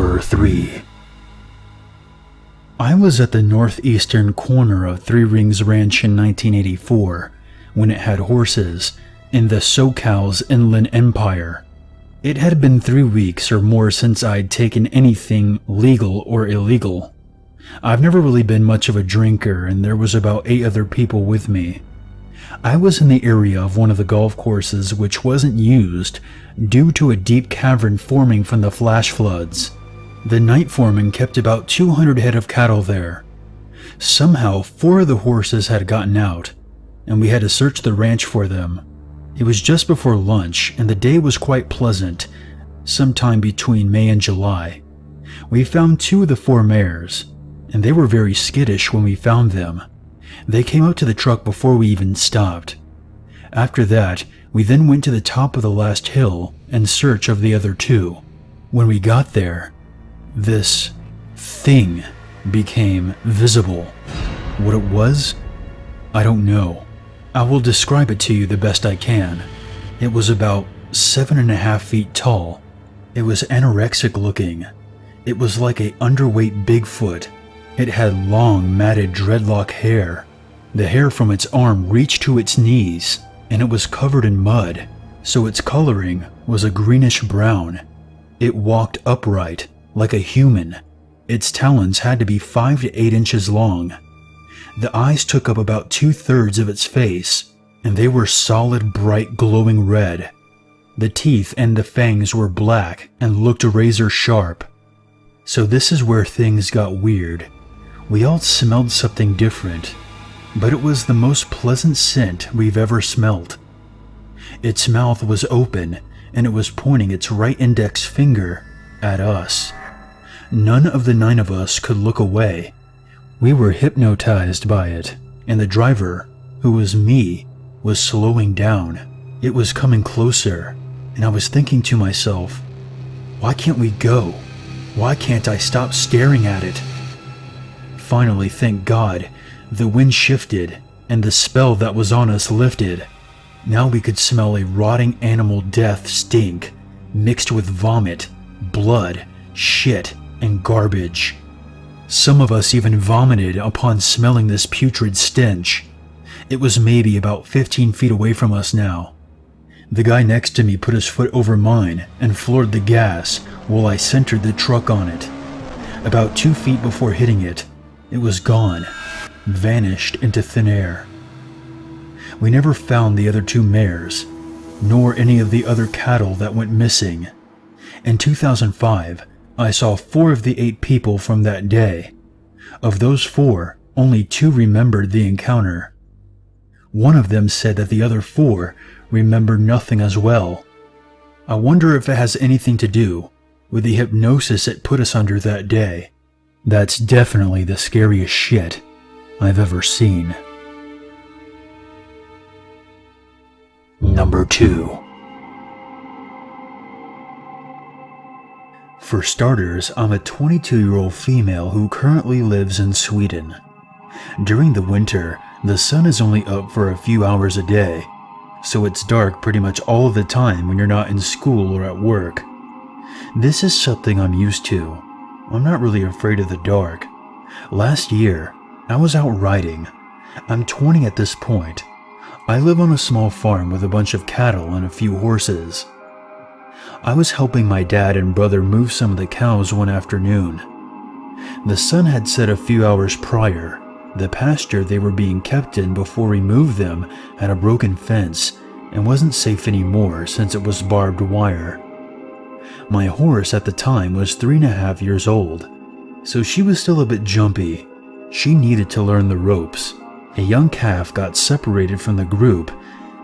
Number 3. I was at the northeastern corner of Three Rings Ranch in 1984 when it had horses in the SoCal's Inland Empire. It had been 3 weeks or more since I'd taken anything legal or illegal. I've never really been much of a drinker, and there was about 8 other people with me. I was in the area of one of the golf courses which wasn't used due to a deep cavern forming from the flash floods. The night foreman kept about 200 head of cattle there. Somehow 4 of the horses had gotten out, and we had to search the ranch for them. It was just before lunch, and the day was quite pleasant, sometime between May and July. We found 2 of the 4 mares, and they were very skittish when we found them. They came out to the truck before we even stopped. After that, we then went to the top of the last hill in search of the other 2. When we got there, this thing became visible. What it was, I don't know. I will describe it to you the best I can. It was about 7.5 feet tall. It was anorexic looking. It was like a underweight Bigfoot. It had long, matted dreadlock hair. The hair from its arm reached to its knees, and it was covered in mud, so its coloring was a greenish brown. It walked upright, like a human. Its talons had to be 5 to 8 inches long. The eyes took up about 2/3 of its face, and they were solid, bright, glowing red. The teeth and the fangs were black and looked razor sharp. So this is where things got weird. We all smelled something different, but it was the most pleasant scent we've ever smelt. Its mouth was open, and it was pointing its right index finger at us. None of the 9 of us could look away. We were hypnotized by it, and the driver, who was me, was slowing down. It was coming closer, and I was thinking to myself, why can't we go? Why can't I stop staring at it? Finally, thank God, the wind shifted, and the spell that was on us lifted. Now we could smell a rotting animal death stink, mixed with vomit, blood, shit, and garbage. Some of us even vomited upon smelling this putrid stench. It was maybe about 15 feet away from us now. The guy next to me put his foot over mine and floored the gas while I centered the truck on it. About 2 feet before hitting it, it was gone, vanished into thin air. We never found the other 2 mares, nor any of the other cattle that went missing. In 2005, I saw 4 of the 8 people from that day. Of those 4, only 2 remembered the encounter. One of them said that the other 4 remembered nothing as well. I wonder if it has anything to do with the hypnosis it put us under that day. That's definitely the scariest shit I've ever seen. Number 2. For starters, I'm a 22-year-old female who currently lives in Sweden. During the winter, the sun is only up for a few hours a day, so it's dark pretty much all of the time when you're not in school or at work. This is something I'm used to. I'm not really afraid of the dark. Last year, I was out riding. I'm 20 at this point. I live on a small farm with a bunch of cattle and a few horses. I was helping my dad and brother move some of the cows one afternoon. The sun had set a few hours prior. The pasture they were being kept in before we moved them had a broken fence and wasn't safe anymore since it was barbed wire. My horse at the time was 3.5 years old, so she was still a bit jumpy. She needed to learn the ropes. A young calf got separated from the group,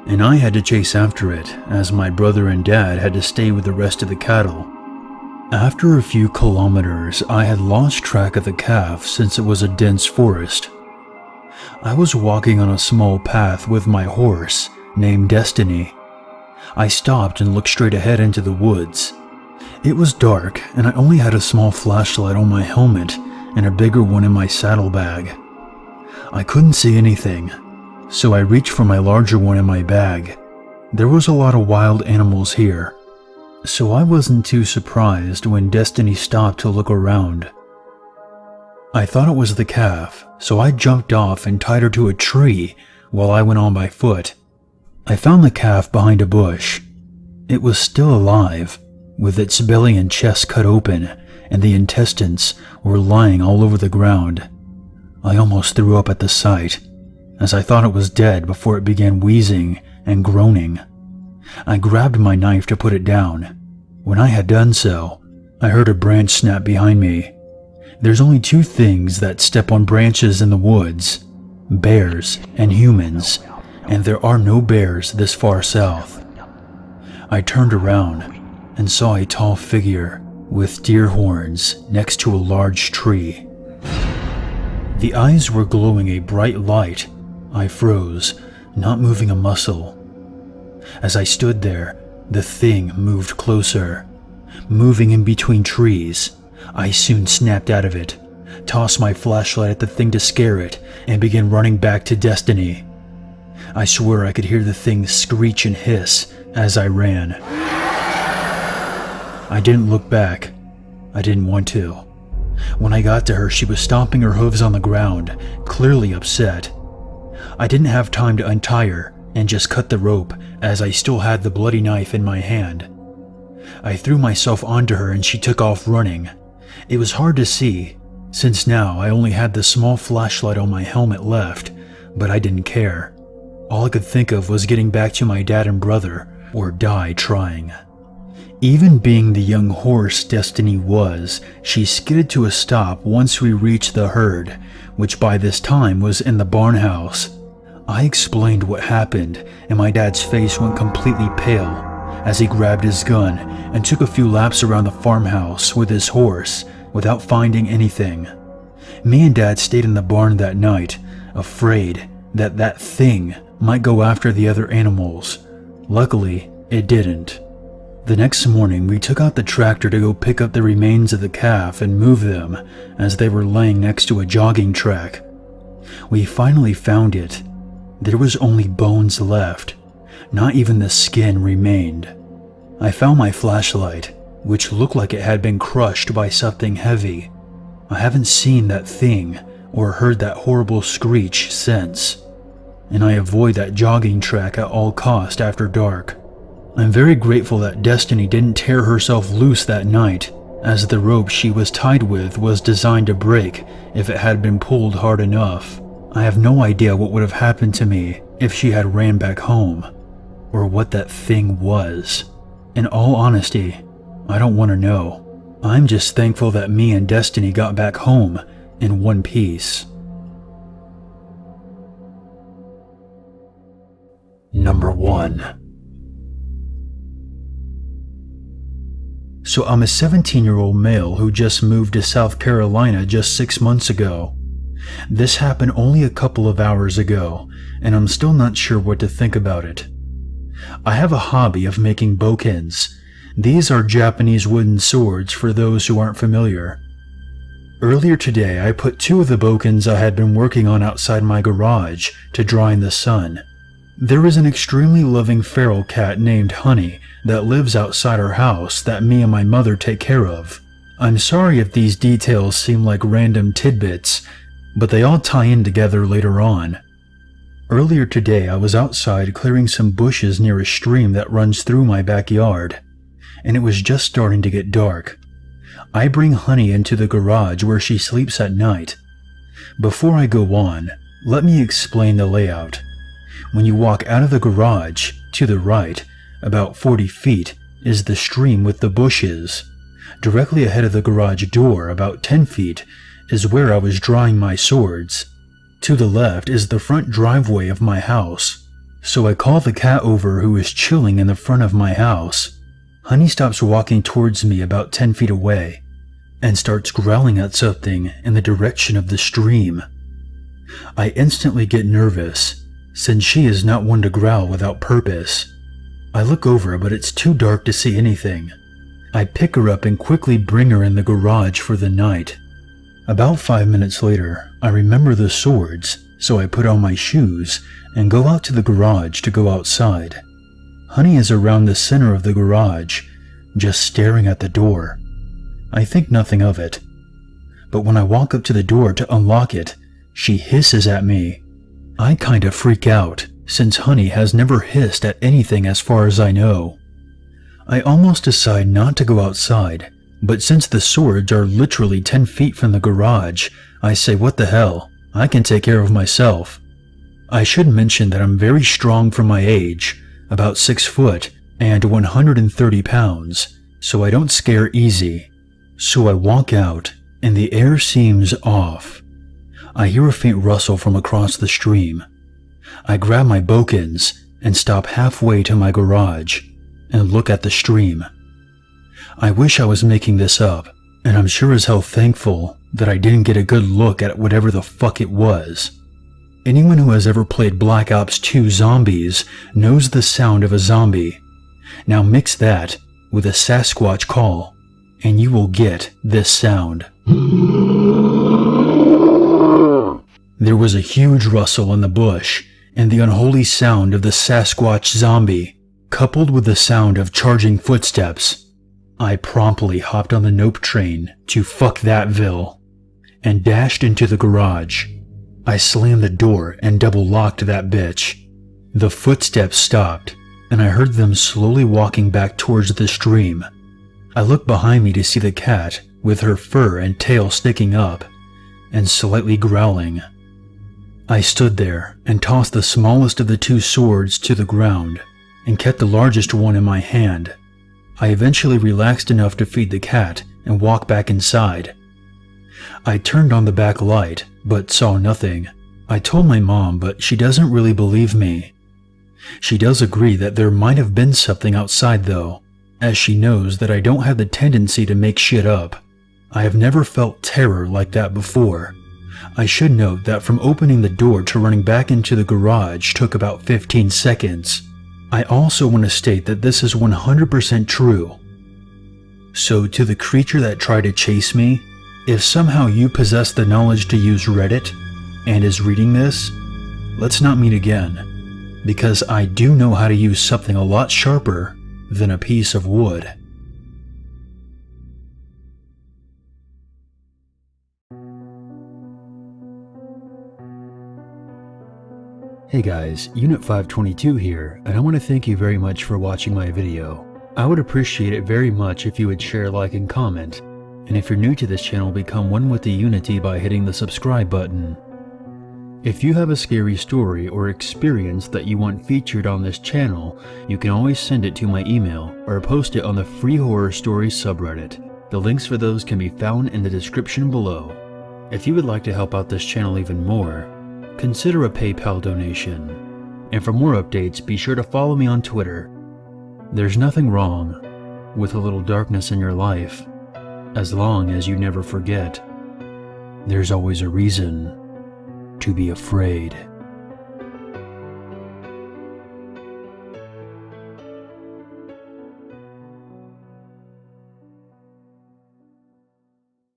and I had to chase after it, as my brother and dad had to stay with the rest of the cattle. After a few kilometers, I had lost track of the calf since it was a dense forest. I was walking on a small path with my horse, named Destiny. I stopped and looked straight ahead into the woods. It was dark, and I only had a small flashlight on my helmet and a bigger one in my saddlebag. I couldn't see anything, so I reached for my larger one in my bag. There was a lot of wild animals here. So I wasn't too surprised when Destiny stopped to look around. I thought it was the calf, so I jumped off and tied her to a tree while I went on by foot. I found the calf behind a bush. It was still alive, with its belly and chest cut open, and the intestines were lying all over the ground. I almost threw up at the sight, as I thought it was dead before it began wheezing and groaning. I grabbed my knife to put it down. When I had done so, I heard a branch snap behind me. There's only two things that step on branches in the woods: bears and humans, and there are no bears this far south. I turned around and saw a tall figure with deer horns next to a large tree. The eyes were glowing a bright light. I froze, not moving a muscle. As I stood there, the thing moved closer, moving in between trees. I soon snapped out of it, tossed my flashlight at the thing to scare it, and began running back to Destiny. I swear I could hear the thing screech and hiss as I ran. I didn't look back. I didn't want to. When I got to her, she was stomping her hooves on the ground, clearly upset. I didn't have time to untie her and just cut the rope, as I still had the bloody knife in my hand. I threw myself onto her and she took off running. It was hard to see, since now I only had the small flashlight on my helmet left, but I didn't care. All I could think of was getting back to my dad and brother, or die trying. Even being the young horse Destiny was, she skidded to a stop once we reached the herd, which by this time was in the barn house. I explained what happened, and my dad's face went completely pale as he grabbed his gun and took a few laps around the farmhouse with his horse without finding anything. Me and Dad stayed in the barn that night, afraid that that thing might go after the other animals. Luckily, it didn't. The next morning, we took out the tractor to go pick up the remains of the calf and move them, as they were laying next to a jogging track. We finally found it. There was only bones left. Not even the skin remained. I found my flashlight, which looked like it had been crushed by something heavy. I haven't seen that thing or heard that horrible screech since, and I avoid that jogging track at all cost after dark. I'm very grateful that Destiny didn't tear herself loose that night, as the rope she was tied with was designed to break if it had been pulled hard enough. I have no idea what would have happened to me if she had ran back home, or what that thing was. In all honesty, I don't want to know. I'm just thankful that me and Destiny got back home in one piece. Number 1. So I'm a 17-year-old male who just moved to South Carolina just 6 months ago. This happened only a couple of hours ago, and I'm still not sure what to think about it. I have a hobby of making bokens. These are Japanese wooden swords for those who aren't familiar. Earlier today, I put 2 of the bokens I had been working on outside my garage to dry in the sun. There is an extremely loving feral cat named Honey that lives outside our house that me and my mother take care of. I'm sorry if these details seem like random tidbits, but they all tie in together later on. Earlier today, I was outside clearing some bushes near a stream that runs through my backyard, and it was just starting to get dark. I bring Honey into the garage where she sleeps at night. Before I go on, let me explain the layout. When you walk out of the garage, to the right, about 40 feet, is the stream with the bushes. Directly ahead of the garage door, about 10 feet, is where I was drying my swords. To the left is the front driveway of my house. So I call the cat over, who is chilling in the front of my house. Honey stops walking towards me about 10 feet away and starts growling at something in the direction of the stream. I instantly get nervous, since she is not one to growl without purpose. I look over, but it's too dark to see anything. I pick her up and quickly bring her in the garage for the night. About 5 minutes later, I remember the swords, so I put on my shoes and go out to the garage to go outside. Honey is around the center of the garage, just staring at the door. I think nothing of it. But when I walk up to the door to unlock it, she hisses at me. I kinda freak out, since Honey has never hissed at anything as far as I know. I almost decide not to go outside, but since the swords are literally 10 feet from the garage, I say what the hell, I can take care of myself. I should mention that I'm very strong for my age, about 6 foot and 130 pounds, so I don't scare easy. So I walk out, and the air seems off. I hear a faint rustle from across the stream. I grab my bokens and stop halfway to my garage and look at the stream. I wish I was making this up, and I'm sure as hell thankful that I didn't get a good look at whatever the fuck it was. Anyone who has ever played Black Ops 2 Zombies knows the sound of a zombie. Now mix that with a Sasquatch call, and you will get this sound. There was a huge rustle in the bush, and the unholy sound of the Sasquatch zombie, coupled with the sound of charging footsteps. I promptly hopped on the Nope train to fuck thatville, and dashed into the garage. I slammed the door and double-locked that bitch. The footsteps stopped, and I heard them slowly walking back towards the stream. I looked behind me to see the cat, with her fur and tail sticking up, and slightly growling. I stood there and tossed the smallest of the 2 swords to the ground, and kept the largest one in my hand. I eventually relaxed enough to feed the cat and walk back inside. I turned on the back light, but saw nothing. I told my mom, but she doesn't really believe me. She does agree that there might have been something outside though, as she knows that I don't have the tendency to make shit up. I have never felt terror like that before. I should note that from opening the door to running back into the garage took about 15 seconds. I also want to state that this is 100% true. So to the creature that tried to chase me, if somehow you possess the knowledge to use Reddit and is reading this, let's not meet again, because I do know how to use something a lot sharper than a piece of wood. Hey guys, Unit 522 here, and I want to thank you very much for watching my video. I would appreciate it very much if you would share, like, and comment. And if you're new to this channel, become one with the Unity by hitting the subscribe button. If you have a scary story or experience that you want featured on this channel, you can always send it to my email or post it on the Free Horror Stories subreddit. The links for those can be found in the description below. If you would like to help out this channel even more, consider a PayPal donation. And for more updates, be sure to follow me on Twitter. There's nothing wrong with a little darkness in your life, as long as you never forget, there's always a reason to be afraid.